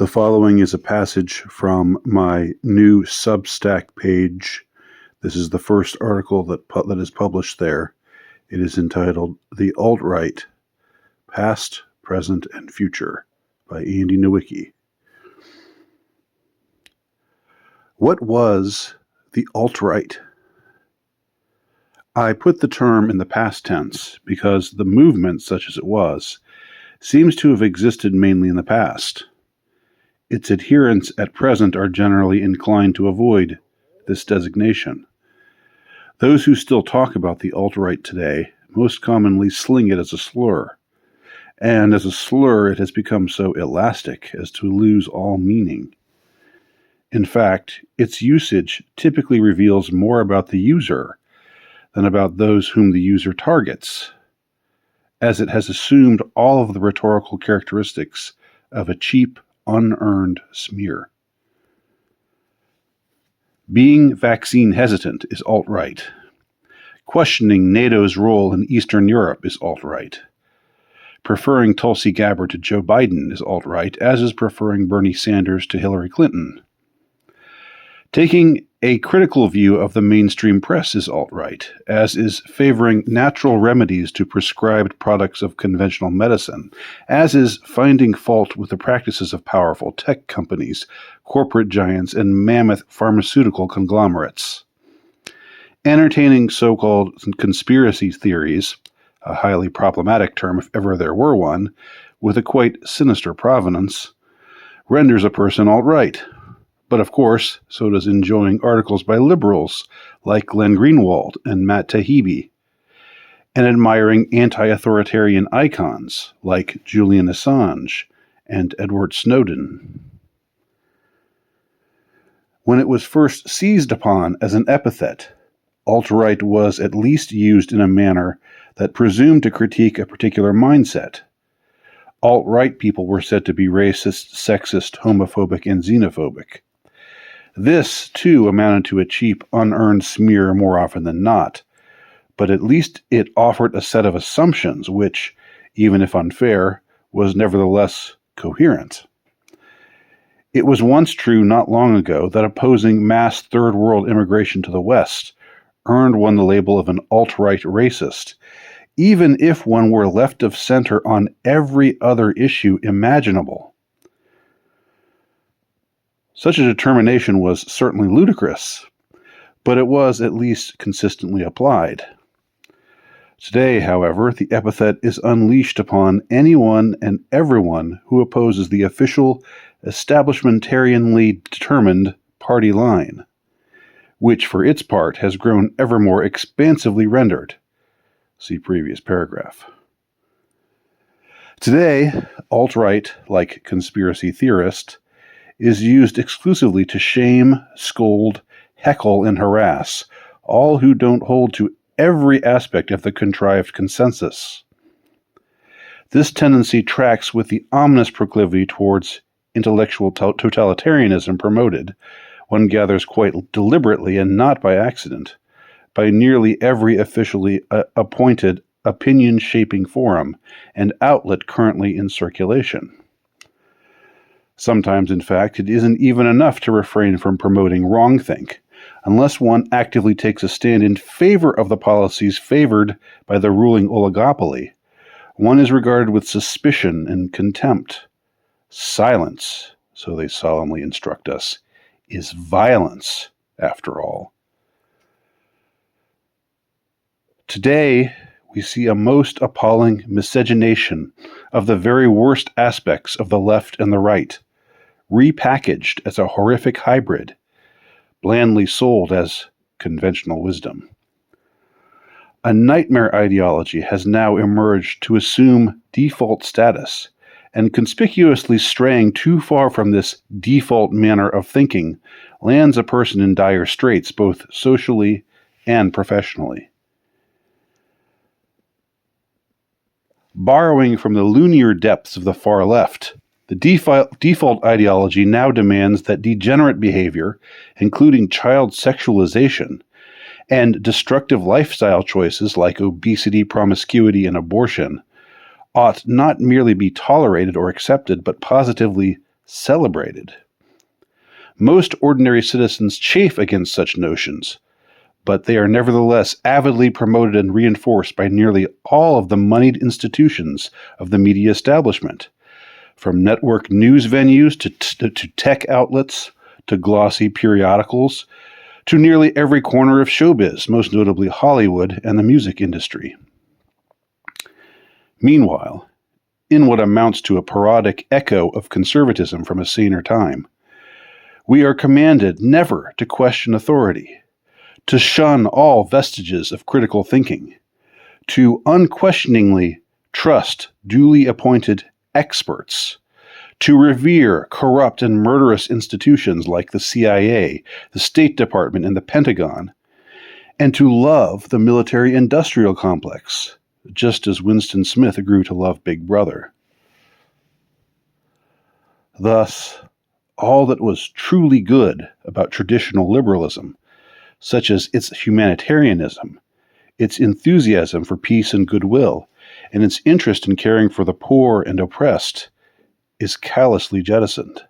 The following is a passage from my new Substack page. This is the first article that is published there. It is entitled The Alt-Right, Past, Present, and Future by Andy Nowicki. What was the alt-right? I put the term in the past tense because the movement, such as it was, seems to have existed mainly in the past. Its adherents at present are generally inclined to avoid this designation. Those who still talk about the alt-right today most commonly sling it as a slur, and as a slur it has become so elastic as to lose all meaning. In fact, its usage typically reveals more about the user than about those whom the user targets, as it has assumed all of the rhetorical characteristics of a cheap, unearned smear. Being vaccine hesitant is alt-right. Questioning NATO's role in Eastern Europe is alt-right. Preferring Tulsi Gabbard to Joe Biden is alt-right, as is preferring Bernie Sanders to Hillary Clinton. Taking a critical view of the mainstream press is alt-right, as is favoring natural remedies to prescribed products of conventional medicine, as is finding fault with the practices of powerful tech companies, corporate giants, and mammoth pharmaceutical conglomerates. Entertaining so-called conspiracy theories, a highly problematic term if ever there were one, with a quite sinister provenance, renders a person alt-right. But of course, so does enjoying articles by liberals like Glenn Greenwald and Matt Taibbi, and admiring anti-authoritarian icons like Julian Assange and Edward Snowden. When it was first seized upon as an epithet, alt-right was at least used in a manner that presumed to critique a particular mindset. Alt-right people were said to be racist, sexist, homophobic, and xenophobic. This, too, amounted to a cheap, unearned smear more often than not, but at least it offered a set of assumptions which, even if unfair, was nevertheless coherent. It was once true not long ago that opposing mass Third World immigration to the West earned one the label of an alt-right racist, even if one were left of center on every other issue imaginable. Such a determination was certainly ludicrous, but it was at least consistently applied. Today, however, the epithet is unleashed upon anyone and everyone who opposes the official, establishmentarianly determined party line, which for its part has grown ever more expansively rendered. See previous paragraph. Today, alt-right, like conspiracy theorist, is used exclusively to shame, scold, heckle, and harass all who don't hold to every aspect of the contrived consensus. This tendency tracks with the ominous proclivity towards intellectual totalitarianism promoted, one gathers quite deliberately and not by accident, by nearly every officially appointed opinion-shaping forum and outlet currently in circulation. Sometimes, in fact, it isn't even enough to refrain from promoting wrongthink, unless one actively takes a stand in favor of the policies favored by the ruling oligopoly. One is regarded with suspicion and contempt. Silence, so they solemnly instruct us, is violence, after all. Today, we see a most appalling miscegenation of the very worst aspects of the left and the right, repackaged as a horrific hybrid, blandly sold as conventional wisdom. A nightmare ideology has now emerged to assume default status, and conspicuously straying too far from this default manner of thinking lands a person in dire straits both socially and professionally. Borrowing from the lunar depths of the far left, the default ideology now demands that degenerate behavior, including child sexualization, and destructive lifestyle choices like obesity, promiscuity, and abortion, ought not merely be tolerated or accepted, but positively celebrated. Most ordinary citizens chafe against such notions, but they are nevertheless avidly promoted and reinforced by nearly all of the moneyed institutions of the media establishment, from network news venues to tech outlets, to glossy periodicals, to nearly every corner of showbiz, most notably Hollywood and the music industry. Meanwhile, in what amounts to a parodic echo of conservatism from a saner time, we are commanded never to question authority, to shun all vestiges of critical thinking, to unquestioningly trust duly appointed experts, to revere corrupt and murderous institutions like the CIA, the State Department, and the Pentagon, and to love the military-industrial complex, just as Winston Smith grew to love Big Brother. Thus, all that was truly good about traditional liberalism, such as its humanitarianism, its enthusiasm for peace and goodwill, and its interest in caring for the poor and oppressed, is callously jettisoned.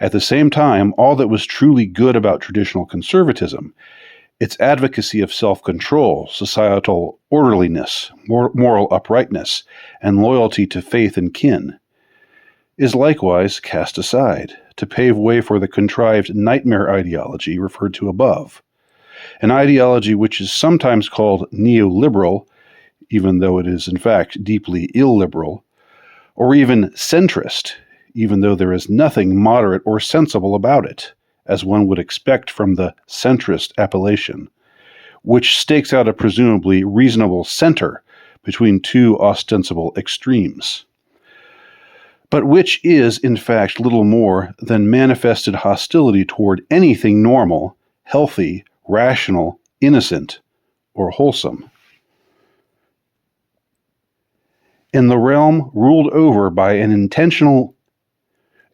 At the same time, all that was truly good about traditional conservatism, its advocacy of self-control, societal orderliness, moral uprightness, and loyalty to faith and kin, is likewise cast aside to pave way for the contrived nightmare ideology referred to above, an ideology which is sometimes called neoliberal, even though it is in fact deeply illiberal, or even centrist, even though there is nothing moderate or sensible about it, as one would expect from the centrist appellation, which stakes out a presumably reasonable center between two ostensible extremes, but which is in fact little more than manifested hostility toward anything normal, healthy, rational, innocent, or wholesome. In the realm ruled over by an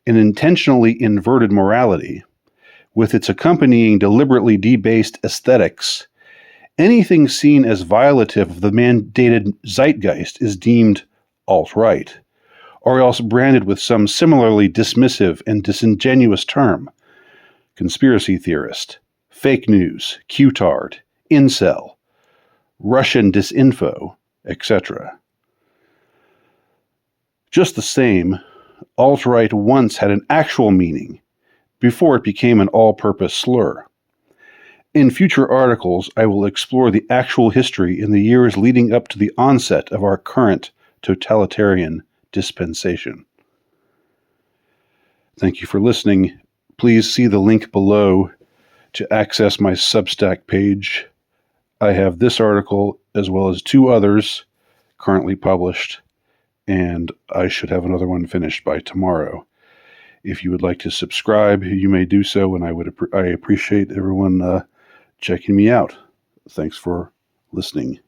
intentionally inverted morality, with its accompanying deliberately debased aesthetics, anything seen as violative of the mandated zeitgeist is deemed alt-right, or else branded with some similarly dismissive and disingenuous term: conspiracy theorist, fake news, Q-tard, incel, Russian disinfo, etc. Just the same, alt-right once had an actual meaning before it became an all-purpose slur. In future articles, I will explore the actual history in the years leading up to the onset of our current totalitarian dispensation. Thank you for listening. Please see the link below to access my Substack page. I have this article as well as two others currently published, and I should have another one finished by tomorrow. If you would like to subscribe, you may do so, and I appreciate everyone checking me out. Thanks for listening.